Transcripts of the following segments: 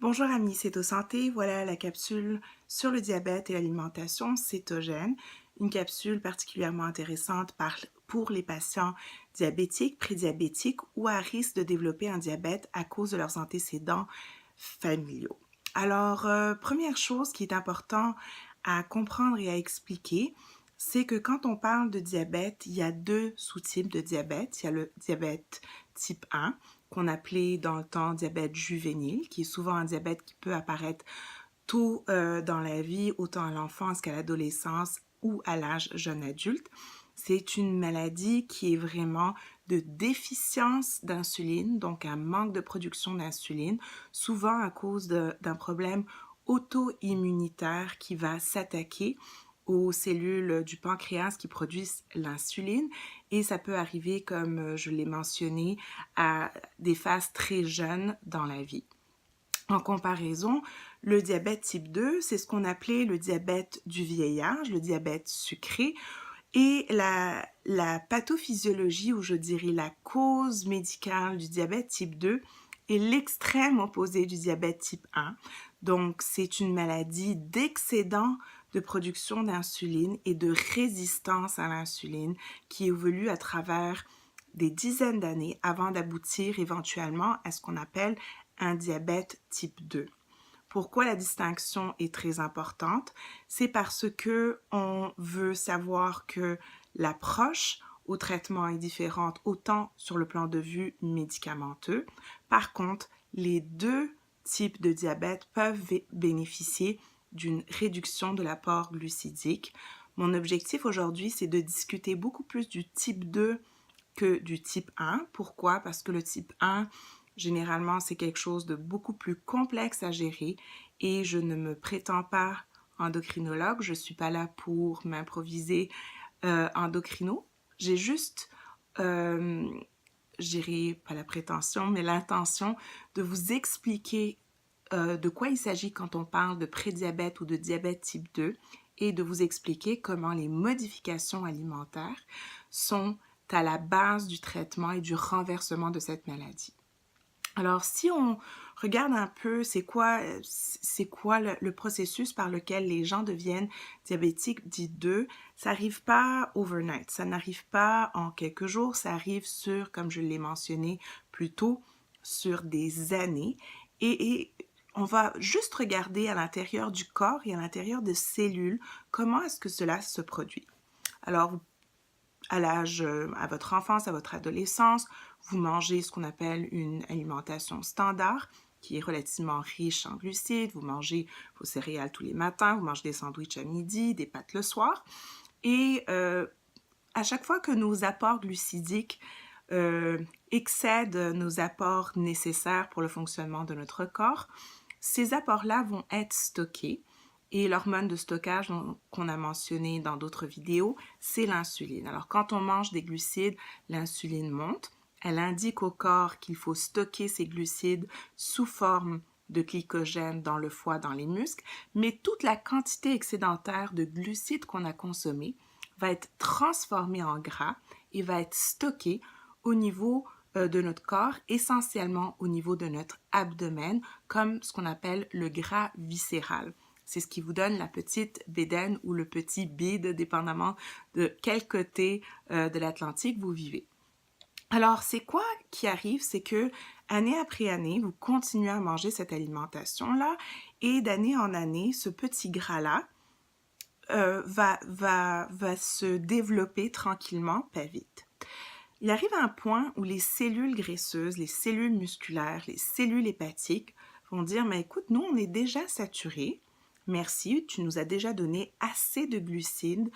Bonjour amis, c'est Santé. Voilà la capsule sur le diabète et l'alimentation cétogène. Une capsule particulièrement intéressante pour les patients diabétiques, prédiabétiques ou à risque de développer un diabète à cause de leurs antécédents familiaux. Alors, première chose qui est important à comprendre et à expliquer, c'est que quand on parle de diabète, il y a deux sous-types de diabète. Il y a le diabète type 1, qu'on appelait dans le temps diabète juvénile, qui est souvent un diabète qui peut apparaître tôt dans la vie, autant à l'enfance qu'à l'adolescence ou à l'âge jeune adulte. C'est une maladie qui est vraiment de déficience d'insuline, donc un manque de production d'insuline, souvent à cause d'un problème auto-immunitaire qui va s'attaquer aux cellules du pancréas qui produisent l'insuline et ça peut arriver, comme je l'ai mentionné, à des phases très jeunes dans la vie. En comparaison, le diabète type 2, c'est ce qu'on appelait le diabète du vieillage, le diabète sucré, et la pathophysiologie, ou je dirais la cause médicale du diabète type 2, est l'extrême opposé du diabète type 1. Donc, c'est une maladie d'excédent de production d'insuline et de résistance à l'insuline qui évolue à travers des dizaines d'années avant d'aboutir éventuellement à ce qu'on appelle un diabète type 2. Pourquoi la distinction est très importante? C'est parce que on veut savoir que l'approche au traitement est différente autant sur le plan de vue médicamenteux. Par contre, les deux types de diabète peuvent bénéficier d'une réduction de l'apport glucidique. Mon objectif aujourd'hui, c'est de discuter beaucoup plus du type 2 que du type 1. Pourquoi? Parce que le type 1, généralement, c'est quelque chose de beaucoup plus complexe à gérer et je ne me prétends pas endocrinologue. Je ne suis pas là pour m'improviser endocrino. J'ai juste, j'irai pas la prétention, mais l'intention de vous expliquer de quoi il s'agit quand on parle de prédiabète ou de diabète type 2 et de vous expliquer comment les modifications alimentaires sont à la base du traitement et du renversement de cette maladie. Alors, si on regarde un peu c'est quoi le processus par lequel les gens deviennent diabétiques dit 2, ça n'arrive pas overnight, ça n'arrive pas en quelques jours, ça arrive sur, comme je l'ai mentionné plus tôt, sur des années et on va juste regarder à l'intérieur du corps et à l'intérieur de cellules comment est-ce que cela se produit. Alors, à votre enfance, à votre adolescence, vous mangez ce qu'on appelle une alimentation standard qui est relativement riche en glucides, vous mangez vos céréales tous les matins, vous mangez des sandwichs à midi, des pâtes le soir. Et à chaque fois que nos apports glucidiques excèdent nos apports nécessaires pour le fonctionnement de notre corps, ces apports-là vont être stockés. Et l'hormone de stockage qu'on a mentionné dans d'autres vidéos, c'est l'insuline. Alors, quand on mange des glucides, l'insuline monte. Elle indique au corps qu'il faut stocker ces glucides sous forme de glycogène dans le foie, dans les muscles, mais toute la quantité excédentaire de glucides qu'on a consommés va être transformée en gras et va être stockée au niveau de notre corps, essentiellement au niveau de notre abdomen, comme ce qu'on appelle le gras viscéral. C'est ce qui vous donne la petite bédaine ou le petit bide, dépendamment de quel côté de l'Atlantique vous vivez. Alors, c'est quoi qui arrive? C'est que année après année, vous continuez à manger cette alimentation-là et d'année en année, ce petit gras-là va se développer tranquillement, pas vite. Il arrive à un point où les cellules graisseuses, les cellules musculaires, les cellules hépatiques vont dire, mais écoute, nous, on est déjà saturés. Merci, tu nous as déjà donné assez de glucides.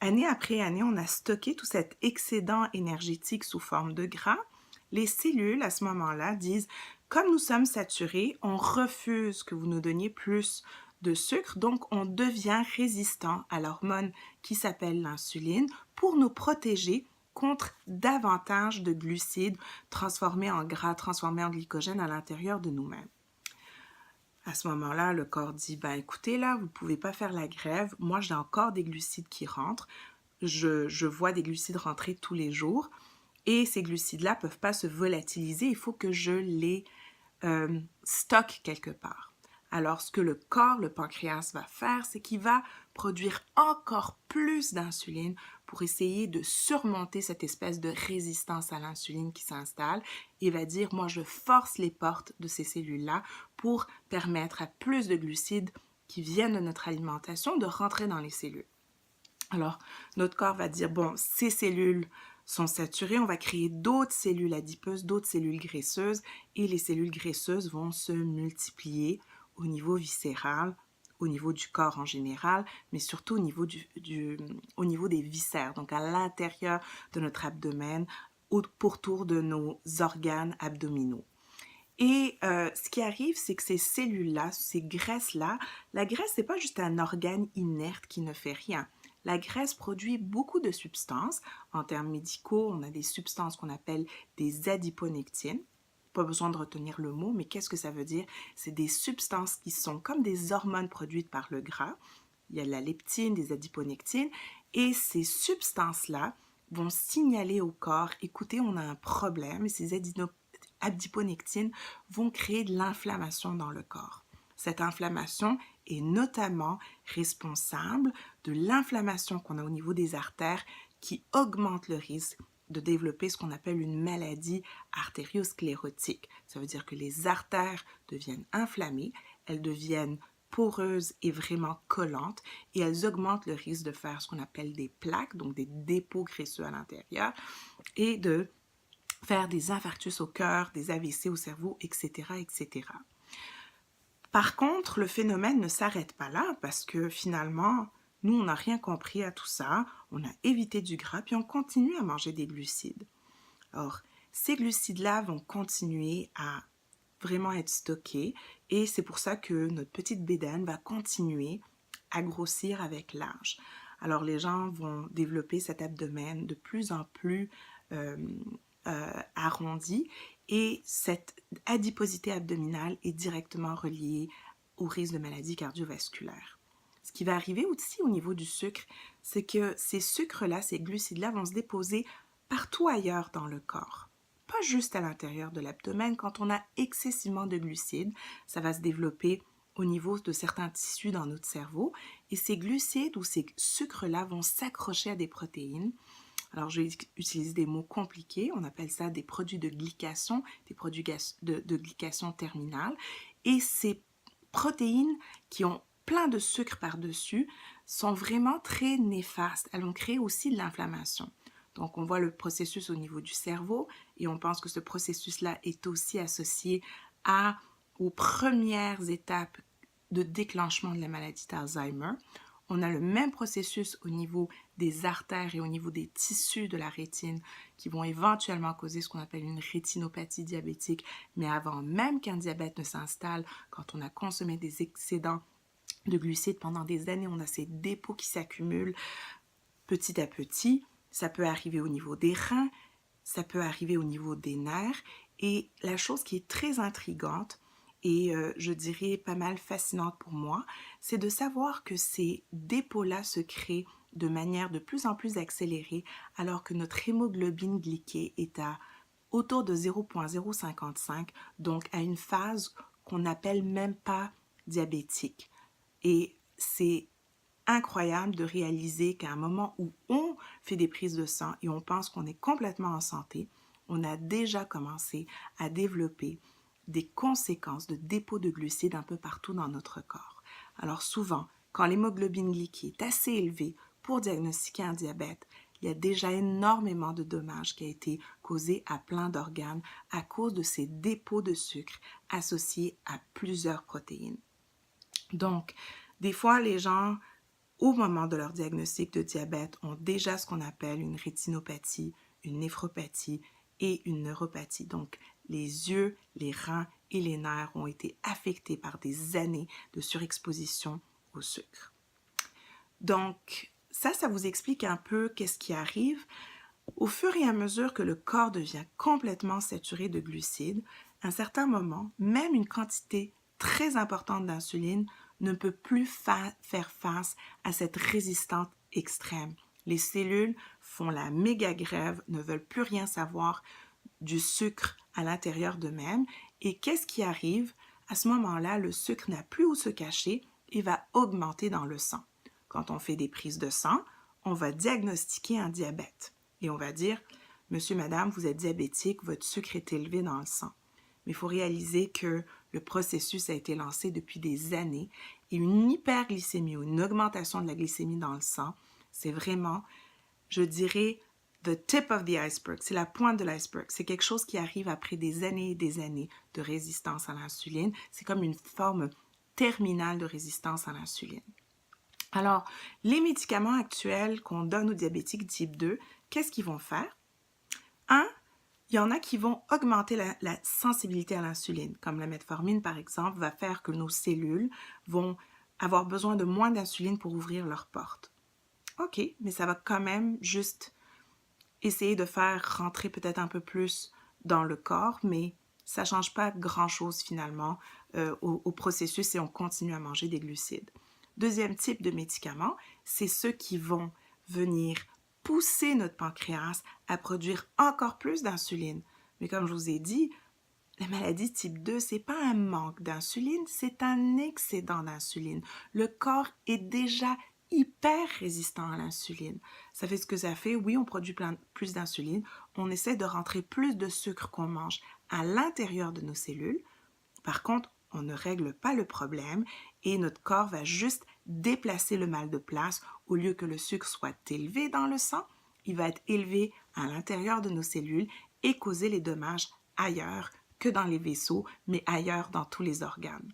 Année après année, on a stocké tout cet excédent énergétique sous forme de gras. Les cellules, à ce moment-là, disent, comme nous sommes saturés, on refuse que vous nous donniez plus de sucre, donc on devient résistant à l'hormone qui s'appelle l'insuline pour nous protéger contre davantage de glucides transformés en gras, transformés en glycogène à l'intérieur de nous-mêmes. À ce moment-là, le corps dit, ben écoutez, là, vous ne pouvez pas faire la grève. Moi, j'ai encore des glucides qui rentrent. Je vois des glucides rentrer tous les jours. Et ces glucides-là ne peuvent pas se volatiliser. Il faut que je les stocke quelque part. Alors, ce que le corps, le pancréas va faire, c'est qu'il va produire encore plus d'insuline pour essayer de surmonter cette espèce de résistance à l'insuline qui s'installe et va dire, moi, je force les portes de ces cellules-là pour permettre à plus de glucides qui viennent de notre alimentation de rentrer dans les cellules. Alors, notre corps va dire, bon, ces cellules sont saturées, on va créer d'autres cellules adipeuses, d'autres cellules graisseuses, et les cellules graisseuses vont se multiplier au niveau viscéral, au niveau du corps en général, mais surtout au niveau, au niveau des viscères, donc à l'intérieur de notre abdomen, pourtour de nos organes abdominaux. Et ce qui arrive, c'est que ces cellules-là, ces graisses-là, la graisse, c'est pas juste un organe inerte qui ne fait rien. La graisse produit beaucoup de substances. En termes médicaux, on a des substances qu'on appelle des adiponectines. Pas besoin de retenir le mot, mais qu'est-ce que ça veut dire? C'est des substances qui sont comme des hormones produites par le gras. Il y a de la leptine, des adiponectines, et ces substances-là vont signaler au corps, écoutez, on a un problème, et ces adiponectines vont créer de l'inflammation dans le corps. Cette inflammation est notamment responsable de l'inflammation qu'on a au niveau des artères qui augmente le risque de développer ce qu'on appelle une maladie artériosclérotique. Ça veut dire que les artères deviennent inflammées, elles deviennent poreuses et vraiment collantes et elles augmentent le risque de faire ce qu'on appelle des plaques, donc des dépôts graisseux à l'intérieur et de faire des infarctus au cœur, des AVC au cerveau, etc., etc. Par contre, le phénomène ne s'arrête pas là parce que finalement, nous, on n'a rien compris à tout ça, on a évité du gras, puis on continue à manger des glucides. Or, ces glucides-là vont continuer à vraiment être stockés et c'est pour ça que notre petite bédaine va continuer à grossir avec l'âge. Alors, les gens vont développer cet abdomen de plus en plus arrondi et cette adiposité abdominale est directement reliée au risque de maladies cardiovasculaires. Ce qui va arriver aussi au niveau du sucre, c'est que ces sucres-là, ces glucides-là vont se déposer partout ailleurs dans le corps. Pas juste à l'intérieur de l'abdomen. Quand on a excessivement de glucides, ça va se développer au niveau de certains tissus dans notre cerveau et ces glucides ou ces sucres-là vont s'accrocher à des protéines. Alors, je vais utiliser des mots compliqués. On appelle ça des produits de glycation, des produits de glycation terminale. Et ces protéines qui ont plein de sucre par-dessus sont vraiment très néfastes. Elles vont créer aussi de l'inflammation. Donc, on voit le processus au niveau du cerveau et on pense que ce processus-là est aussi associé aux premières étapes de déclenchement de la maladie d'Alzheimer. On a le même processus au niveau des artères et au niveau des tissus de la rétine qui vont éventuellement causer ce qu'on appelle une rétinopathie diabétique. Mais avant même qu'un diabète ne s'installe, quand on a consommé des excédents de glucides pendant des années, on a ces dépôts qui s'accumulent petit à petit. Ça peut arriver au niveau des reins, ça peut arriver au niveau des nerfs. Et la chose qui est très intrigante, et je dirais pas mal fascinante pour moi, c'est de savoir que ces dépôts-là se créent de manière de plus en plus accélérée alors que notre hémoglobine glyquée est à autour de 0,055, donc à une phase qu'on n'appelle même pas diabétique. Et c'est incroyable de réaliser qu'à un moment où on fait des prises de sang et on pense qu'on est complètement en santé, on a déjà commencé à développer des conséquences de dépôt de glucides un peu partout dans notre corps. Alors souvent, quand l'hémoglobine glyquée est assez élevée pour diagnostiquer un diabète, il y a déjà énormément de dommages qui ont été causés à plein d'organes à cause de ces dépôts de sucre associés à plusieurs protéines. Donc, des fois, les gens, au moment de leur diagnostic de diabète, ont déjà ce qu'on appelle une rétinopathie, une néphropathie et une neuropathie. Donc, les yeux, les reins et les nerfs ont été affectés par des années de surexposition au sucre. Donc, ça vous explique un peu qu'est-ce qui arrive. Au fur et à mesure que le corps devient complètement saturé de glucides, à un certain moment, même une quantité très importante d'insuline ne peut plus faire face à cette résistance extrême. Les cellules font la méga grève, ne veulent plus rien savoir du sucre à l'intérieur d'eux-mêmes. Et qu'est-ce qui arrive? à ce moment-là, le sucre n'a plus où se cacher et va augmenter dans le sang. Quand on fait des prises de sang, on va diagnostiquer un diabète et on va dire « Monsieur, madame, vous êtes diabétique, votre sucre est élevé dans le sang ». Mais il faut réaliser que le processus a été lancé depuis des années et une hyperglycémie ou une augmentation de la glycémie dans le sang, c'est vraiment, je dirais, the tip of the iceberg, c'est la pointe de l'iceberg. C'est quelque chose qui arrive après des années et des années de résistance à l'insuline. C'est comme une forme terminale de résistance à l'insuline. Alors, les médicaments actuels qu'on donne aux diabétiques type 2, qu'est-ce qu'ils vont faire? Il y en a qui vont augmenter la sensibilité à l'insuline, comme la metformine par exemple, va faire que nos cellules vont avoir besoin de moins d'insuline pour ouvrir leurs portes. OK, mais ça va quand même juste essayer de faire rentrer peut-être un peu plus dans le corps, mais ça ne change pas grand-chose finalement au processus et on continue à manger des glucides. Deuxième type de médicaments, c'est ceux qui vont venir pousser notre pancréas à produire encore plus d'insuline. Mais comme je vous ai dit, la maladie type 2, ce n'est pas un manque d'insuline, c'est un excédent d'insuline. Le corps est déjà hyper résistant à l'insuline. Ça fait ce que ça fait, oui, on produit plus d'insuline, on essaie de rentrer plus de sucre qu'on mange à l'intérieur de nos cellules. Par contre, on ne règle pas le problème et notre corps va juste déplacer le mal de place. Au lieu que le sucre soit élevé dans le sang, il va être élevé à l'intérieur de nos cellules et causer les dommages ailleurs que dans les vaisseaux, mais ailleurs dans tous les organes.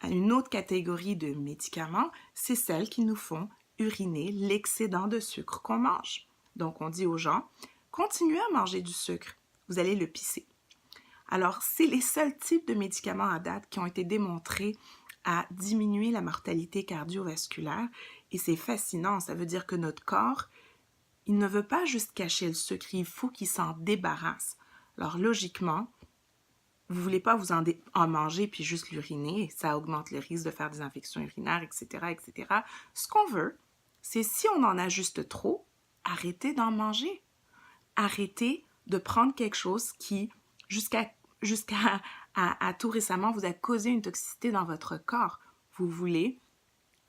Une autre catégorie de médicaments, c'est celles qui nous font uriner l'excédent de sucre qu'on mange. Donc, on dit aux gens, continuez à manger du sucre, vous allez le pisser. Alors, c'est les seuls types de médicaments à date qui ont été démontrés à diminuer la mortalité cardiovasculaire et c'est fascinant, ça veut dire que notre corps, il ne veut pas juste cacher le sucre, il faut qu'il s'en débarrasse. Alors, logiquement, vous ne voulez pas vous en manger puis juste l'uriner, ça augmente le risque de faire des infections urinaires, etc., etc. Ce qu'on veut, c'est si on en a juste trop, arrêtez d'en manger. Arrêtez de prendre quelque chose qui, jusqu'à tout récemment, vous a causé une toxicité dans votre corps. Vous voulez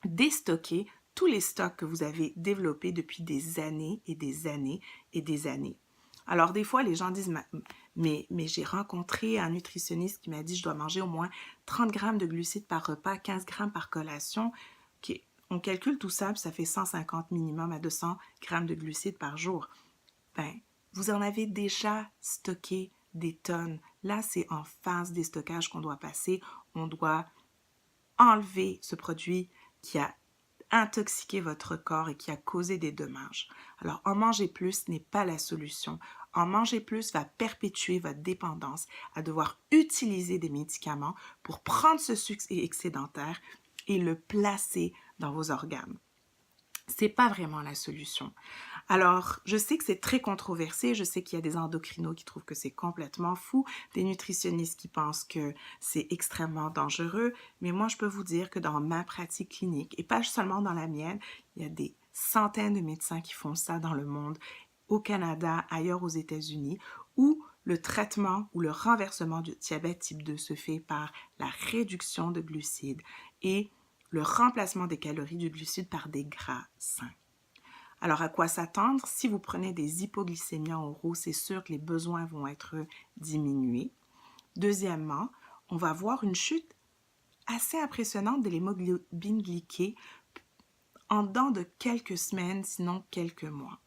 déstocker tous les stocks que vous avez développés depuis des années et des années et des années. Alors, des fois, les gens disent, mais j'ai rencontré un nutritionniste qui m'a dit, je dois manger au moins 30 grammes de glucides par repas, 15 grammes par collation. Okay. On calcule tout ça, puis ça fait 150 minimum à 200 grammes de glucides par jour. Ben, vous en avez déjà stocké des tonnes. Là, c'est en phase déstockage qu'on doit passer. On doit enlever ce produit qui a intoxiqué votre corps et qui a causé des dommages. Alors, en manger plus n'est pas la solution. En manger plus va perpétuer votre dépendance à devoir utiliser des médicaments pour prendre ce sucre excédentaire et le placer dans vos organes. C'est pas vraiment la solution. Alors, je sais que c'est très controversé, je sais qu'il y a des endocrinos qui trouvent que c'est complètement fou, des nutritionnistes qui pensent que c'est extrêmement dangereux, mais moi, je peux vous dire que dans ma pratique clinique, et pas seulement dans la mienne, il y a des centaines de médecins qui font ça dans le monde, au Canada, ailleurs aux États-Unis, où le traitement ou le renversement du diabète type 2 se fait par la réduction de glucides et le remplacement des calories du glucide par des gras sains. Alors, à quoi s'attendre? Si vous prenez des hypoglycémiens oraux, c'est sûr que les besoins vont être diminués. Deuxièmement, on va voir une chute assez impressionnante de l'hémoglobine glyquée en dedans de quelques semaines, sinon quelques mois.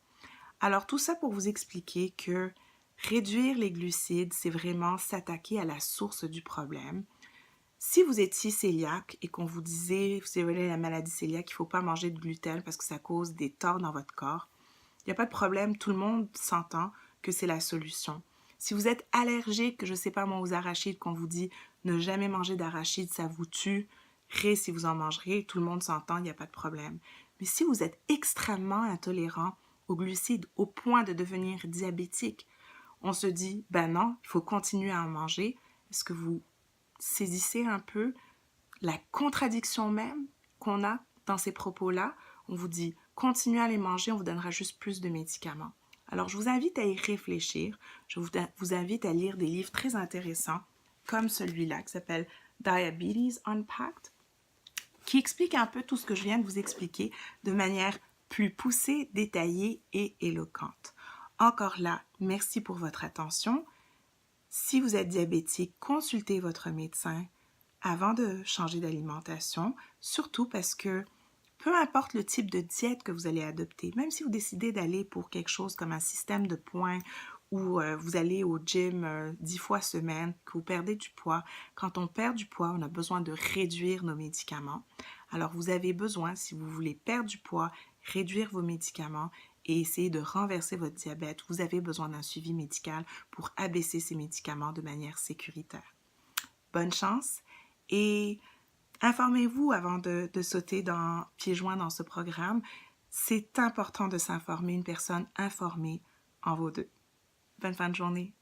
Alors, tout ça pour vous expliquer que réduire les glucides, c'est vraiment s'attaquer à la source du problème. Si vous étiez cœliaque et qu'on vous disait, vous avez la maladie cœliaque, il ne faut pas manger de gluten parce que ça cause des torts dans votre corps, il n'y a pas de problème, tout le monde s'entend que c'est la solution. Si vous êtes allergique, je ne sais pas moi, aux arachides, qu'on vous dit ne jamais manger d'arachides, ça vous tue, si vous en mangerez, tout le monde s'entend, il n'y a pas de problème. Mais si vous êtes extrêmement intolérant aux glucides au point de devenir diabétique, on se dit, ben non, il faut continuer à en manger. Est-ce que vous saisissez un peu la contradiction même qu'on a dans ces propos-là? On vous dit, continuez à les manger, on vous donnera juste plus de médicaments. Alors, je vous invite à y réfléchir. Je vous invite à lire des livres très intéressants comme celui-là qui s'appelle Diabetes Unpacked, qui explique un peu tout ce que je viens de vous expliquer de manière plus poussée, détaillée et éloquente. Encore là, merci pour votre attention. Si vous êtes diabétique, consultez votre médecin avant de changer d'alimentation, surtout parce que peu importe le type de diète que vous allez adopter, même si vous décidez d'aller pour quelque chose comme un système de points ou vous allez au gym 10 fois semaine, que vous perdez du poids, quand on perd du poids, on a besoin de réduire nos médicaments. Alors vous avez besoin, si vous voulez perdre du poids, réduire vos médicaments et essayer de renverser votre diabète, vous avez besoin d'un suivi médical pour abaisser ces médicaments de manière sécuritaire. Bonne chance et informez-vous avant de sauter pieds joints dans ce programme. C'est important de s'informer. Une personne informée en vaut deux. Bonne fin de journée.